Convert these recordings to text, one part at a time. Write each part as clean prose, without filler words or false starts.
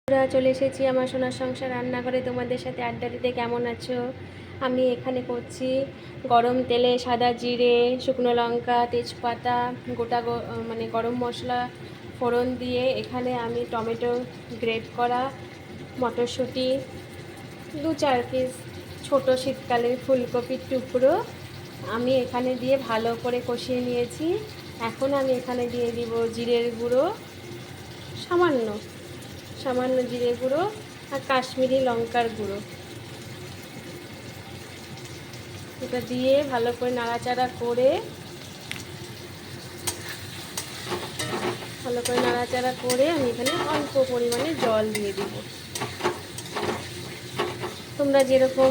আমরা চলে এসেছি আমার সোনার সংসার রান্নাঘরে তোমাদের সাথে আড্ডা দিতে। কেমন আছো? আমি এখানে করছি গরম তেলে সাদা জিরে, শুকনো লঙ্কা, তেজপাতা, মানে গরম মশলা ফোড়ন দিয়ে এখানে আমি টমেটো গ্রেট করা, মটরশুঁটি, 2-4 পিস ছোটো শীতকালের ফুলকপির টুকরো আমি এখানে দিয়ে ভালো করে কষিয়ে নিয়েছি। এখন আমি এখানে দিয়ে দিব জিরের গুঁড়ো, সামান্য সামান্য জিরে গুঁড়ো আর কাশ্মীরি লঙ্কার গুঁড়ো। এটা দিয়ে ভালো করে নাড়াচাড়া করে আমি এখানে অল্প পরিমাণে জল দিয়ে দিব। তোমরা যেরকম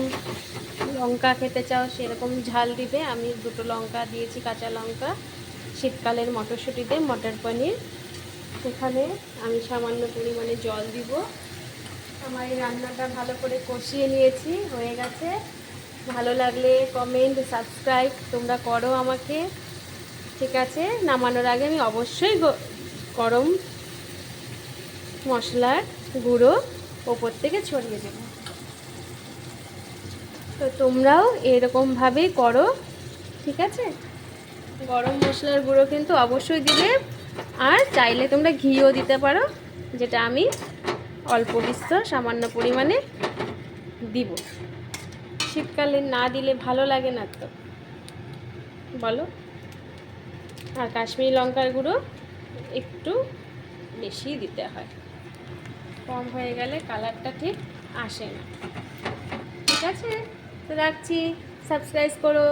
লঙ্কা খেতে চাও সেরকম ঝাল দিবে। আমি 2টো লঙ্কা দিয়েছি, কাঁচা লঙ্কা। শীতকালের মটরশুঁটিতে মটর পনির। এখানে আমি সামান্য পরিমাণে জল দিব। আমার এই রান্নাটা ভালো করে কষিয়ে নিয়েছি, হয়ে গেছে। ভালো লাগলে কমেন্ট, সাবস্ক্রাইব তোমরা করো আমাকে, ঠিক আছে? নামানোর আগে আমি অবশ্যই গরম মশলার গুঁড়ো ওপর থেকে ছড়িয়ে দেব। তো তোমরাও এরকমভাবেই করো, ঠিক আছে? গরম মশলার গুঁড়ো কিন্তু অবশ্যই দিবে, আর চাইলে তোমরা ঘিও দিতে পারো, যেটা আমি অল্প বিস্তর সামান্য পরিমাণে দিব। শীতকালে না দিলে ভালো লাগে না তো, বলো? আর কাশ্মীরি লঙ্কার গুঁড়ো একটু বেশি দিতে হয়, কম হয়ে গেলে কালারটা ঠিক আসে না, ঠিক আছে? তো রাখছি, সাবস্ক্রাইব করো,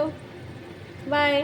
বাই।